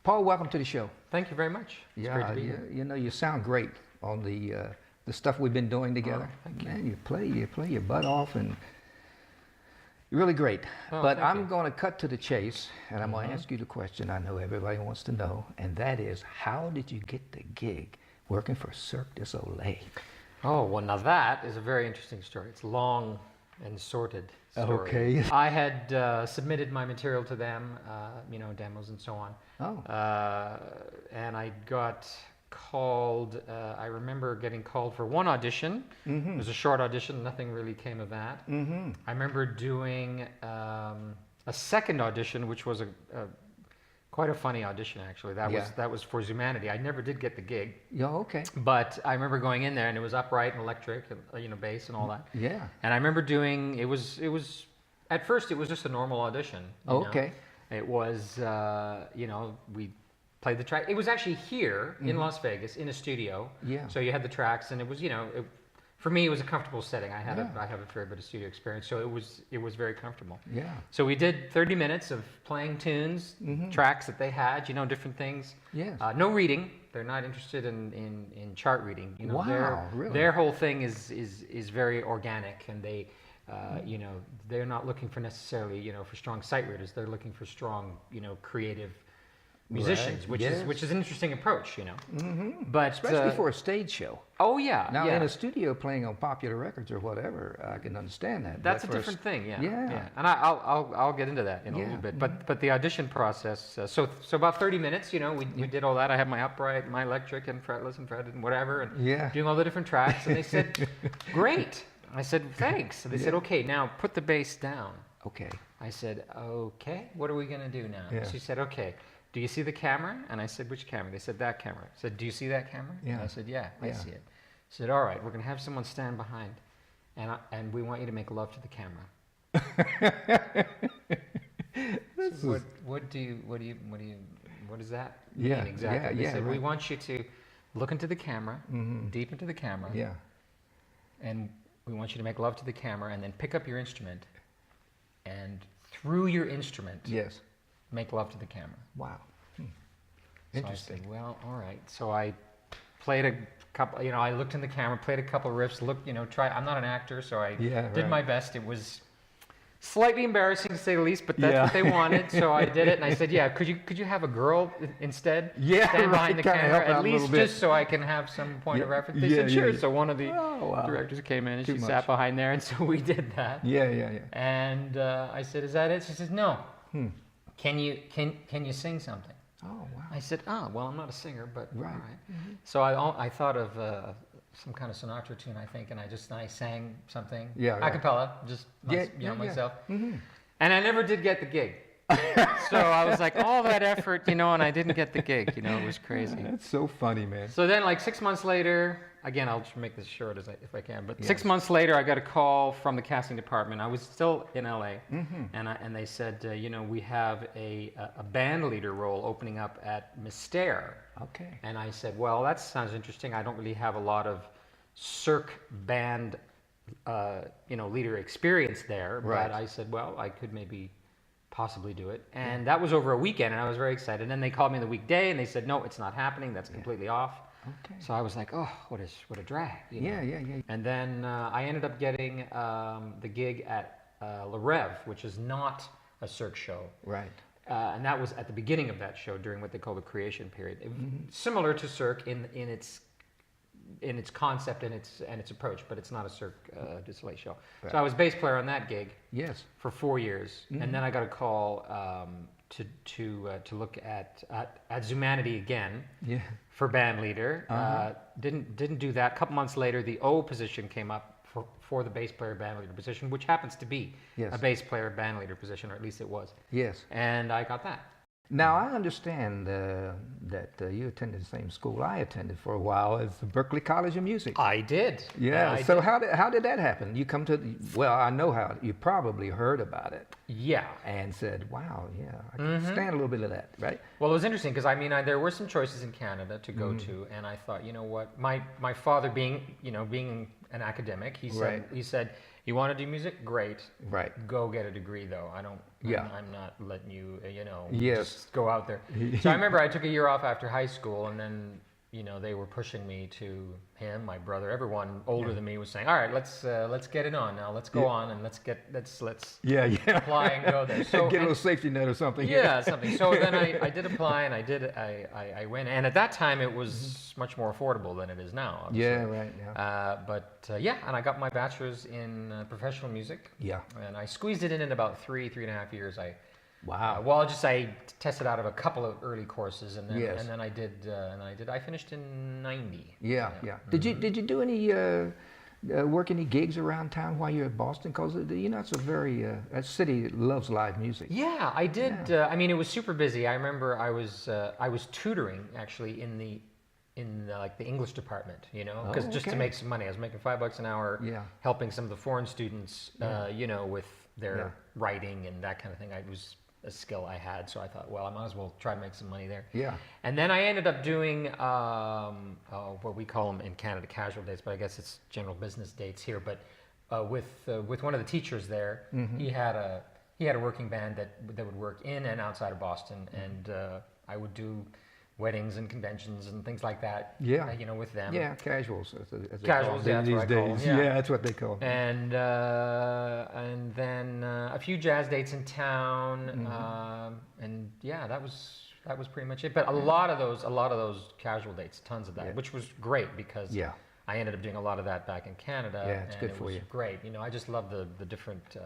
Paul, welcome to the show. Thank you very much. It's great to be here. You know, you sound great on the stuff we've been doing together. Oh, thank you. Man, you play your butt off, and you're really great. Oh, but thank I'm you. going to cut to the chase, and I'm going to ask you the question I know everybody wants to know, and that is, how did you get the gig working for Cirque du Soleil? Oh, well, now that is a very interesting story. It's long and sorted story. Okay. I had submitted my material to them, you know, demos and so on. Oh. And I got called, I remember getting called for one audition. It was a short audition, nothing really came of that. I remember doing a second audition, which was quite a funny audition, actually. That was for Zumanity. I never did get the gig. Yeah, okay. But I remember going in there, and it was upright and electric, and you know, bass and all that. Yeah. And I remember doing it was at first it was just a normal audition. You know. Okay. It was you know, we played the track. It was actually here in Las Vegas in a studio. Yeah. So you had the tracks, and it was, you know, for me it was a comfortable setting. I have a fair bit of studio experience, so it was very comfortable. Yeah. So we did 30 minutes of playing tunes, tracks that they had, you know, different things. Yes. No reading. They're not interested in chart reading. You know, Wow, really? Their whole thing is very organic, and they, you know, they're not looking for necessarily, you know, for strong sight readers. They're looking for strong, you know, creative musicians, Right. which is an interesting approach, you know. But Especially for a stage show. oh yeah, Now, yeah. in a studio playing on popular records or whatever, I can understand that. That's a But for different thing, yeah. Yeah. And I'll get into that in a Yeah. little bit. But the audition process, so about 30 minutes, you know, we did all that. I had my upright, my electric, and fretless and fretted and whatever, and doing all the different tracks. And they said, "Great." I said, "Thanks." And they said, "Okay, now put the bass down." Okay. I said, "Okay, what are we gonna do now?" Yeah. She said, "Okay, do you see the camera?" And I said, "Which camera?" They said, "That camera." I said, "Do you see that camera?" Yeah. And I said, "Yeah, I Yeah. see it." I said, "All right, we're gonna have someone stand behind, and we want you to make love to the camera." So what does that Yeah, mean exactly? yeah, They yeah, said, "We right. want you to look into the camera, deep into the camera, Yeah. and we want you to make love to the camera, and then pick up your instrument, and through your instrument, Yes. make love to the camera." Wow. Interesting. So I said, well, all right. So I played a couple, you know, I looked in the camera, played a couple riffs, looked, you know, I'm not an actor, so I did my best. It was slightly embarrassing to say the least, but that's what they wanted, so I did it. And I said, "Yeah, could you have a girl instead stand behind the kinda camera, help out at a little least bit." just so I can have some point of reference?" They yeah, said, "Sure." yeah. So one of the Oh, wow. directors came in, and Too she much. sat behind there, and so we did that. Yeah. And I said, "Is that it?" She says, "No. Can you sing something?" Oh, wow. I said, well, I'm not a singer, but Right. all right. So I thought of some kind of Sinatra tune, I think, and I sang something a cappella, just myself. And I never did get the gig. So I was like, all that effort, you know, and I didn't get the gig. You know, it was crazy. That's so funny, man. So then, like 6 months later, again, I'll just make this short if I can. But 6 months later, I got a call from the casting department. I was still in LA, and they said, you know, we have a band leader role opening up at Mystere. Okay. And I said, well, that sounds interesting. I don't really have a lot of Cirque band, you know, leader experience there. Right. But I said, well, I could maybe possibly do it. And that was over a weekend, and I was very excited. And then they called me the weekday, and they said, no, it's not happening. That's completely off. Okay. So I was like, oh, what a drag. You know? Yeah. And then I ended up getting the gig at Le Rêve, which is not a Cirque show. Right. And that was at the beginning of that show during what they call the creation period. Similar to Cirque in its concept and its approach, but it's not a Cirque du Soleil show. Right. So I was bass player on that gig. Yes. For 4 years, and then I got a call to look at Zumanity again. Yeah. For band leader. Didn't do that. A couple months later, the O position came up for the bass player band leader position, which happens to be a bass player band leader position, or at least it was. Yes. And I got that. Now, I understand that you attended the same school I attended for a while as the Berklee College of Music. I did. Yeah. I So did. how did that happen? You come to well, I know how. You probably heard about it Yeah. and said, "Wow, yeah, I can stand a little bit of that," right? Well, it was interesting because I mean, there were some choices in Canada to go to, and I thought, you know what, my father being an academic, he said, you want to do music, great, Right. go get a degree though. I don't. Yeah. I'm not letting you, Yes. just go out there. So I remember I took a year off after high school, and then they were pushing me to him, my brother, everyone older than me was saying, all right, let's get it on now. Let's go on and let's Yeah. apply and go there. So Get a little safety net or something. yeah, something. So then I did apply, and I went. And at that time, it was much more affordable than it is now. Obviously. Yeah. Right. Yeah. And I got my bachelor's in professional music. Yeah. And I squeezed it in about 3.5 years. Wow. I tested out of a couple of early courses, and then Yes. and then I finished in '90. Yeah. Did you do any work any gigs around town while you're at Boston? Because it's a very that city loves live music. Yeah, I did. Yeah. I mean, it was super busy. I remember I was tutoring actually in the English department, because just to okay. make some money. I was making $5 an hour, Yeah. helping some of the foreign students, with their writing and that kind of thing. It was a skill I had, so I thought, well, I might as well try to make some money there. Yeah. And then I ended up doing what we call them in Canada casual dates, but I guess it's general business dates here. But with one of the teachers there, he had a working band that would work in and outside of Boston, and I would do weddings and conventions and things like that. Yeah. With them. Yeah, casuals. As they Casuals, call them yeah, that's these what I call days. them, yeah. Yeah, that's what they call them. And then a few jazz dates in town, and yeah, that was pretty much it. But a lot of those casual dates, tons of that, which was great because I ended up doing a lot of that back in Canada. Yeah, it's good for you. Great, I just love the different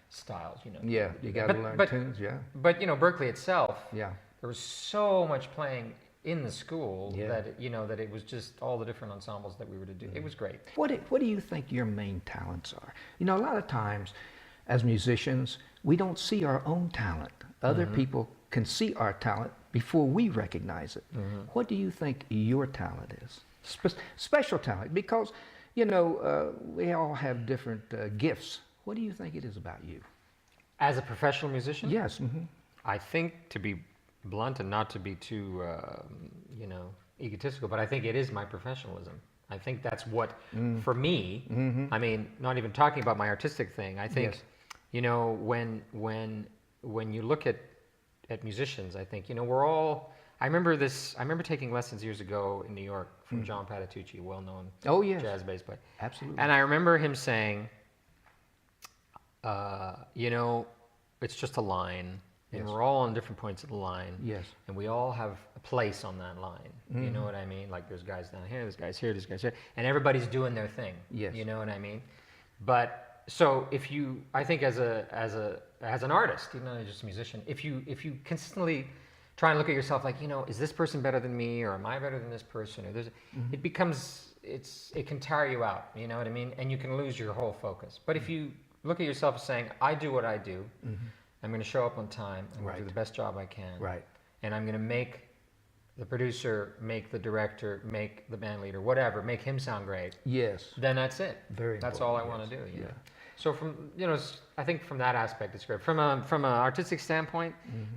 styles. Yeah, you got to learn tunes. Yeah. But Berklee itself, Yeah. there was so much playing in the school Yeah. that it was just all the different ensembles that we were to do. It was great. What do you think your main talents are? A lot of times as musicians, we don't see our own talent. Other people can see our talent before we recognize it. What do you think your talent is? Special talent, because, we all have different gifts. What do you think it is about you? As a professional musician? Yes. I think, to be blunt and not to be too, egotistical, but I think it is my professionalism. I think that's what, for me, I mean, not even talking about my artistic thing, I think, when you look at musicians, I think, we're all, I remember taking lessons years ago in New York from John Patitucci, a well-known jazz bass player. Absolutely. And I remember him saying, it's just a line, and we're all on different points of the line. Yes. And we all have a place on that line. You know what I mean? Like there's guys down here, there's guys here, there's guys here, and everybody's doing their thing. Yes. You know what I mean? But so I think as an artist, just a musician, if you consistently try and look at yourself like, is this person better than me, or am I better than this person, or it becomes, it can tire you out. You know what I mean? And you can lose your whole focus. But if you look at yourself as saying, I do what I do. I'm going to show up on time. I'm going to do the best job I can. Right. And I'm going to make the producer, make the director, make the band leader, whatever, make him sound great. Yes. Then that's it. Very That's important, all I want to do. yeah. So I think from that aspect, it's great. From an artistic standpoint,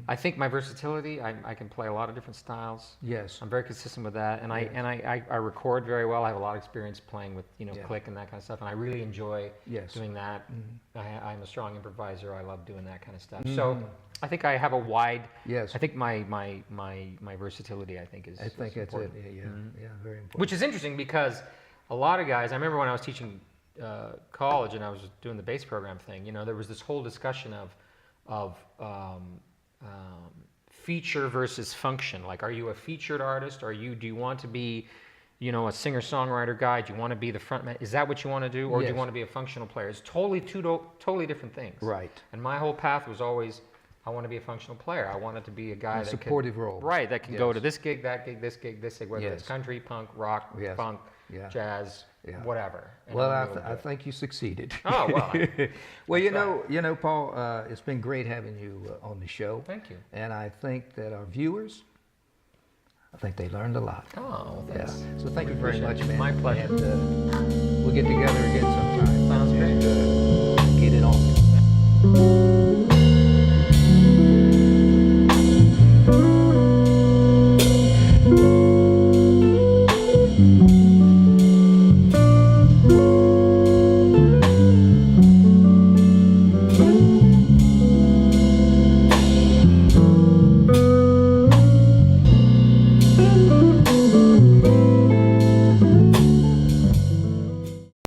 I think my versatility, I can play a lot of different styles. Yes. I'm very consistent with that, and I record very well. I have a lot of experience playing with click and that kind of stuff, and I really enjoy doing that. I'm a strong improviser. I love doing that kind of stuff. So I think I have a wide. Yes. I think my versatility, I think, is. I think that's important. it. Yeah, very important. Which is interesting because a lot of guys. I remember when I was teaching college and I was doing the bass program thing. There was this whole discussion of feature versus function. Like, are you a featured artist? Do you want to be, a singer-songwriter guy? Do you want to be the front man? Is that what you want to do, or do you want to be a functional player? It's totally different things. Right. And my whole path was always, I want to be a functional player. I wanted to be a guy that supportive role. Right, that can go to this gig, that gig, this gig, this gig, whether it's country, punk, rock, funk, Yeah. jazz, Yeah. whatever. And Well, I'm able to I do it. think you succeeded. Oh, well. Well, That's you know, Paul, it's been great having you on the show. Thank you. And I think that our viewers, I think they learned a lot. Oh, well, Yeah. thanks. So thank you We very appreciate much, it. man. My pleasure. And we'll get together again sometime. Sounds great. And, get it on.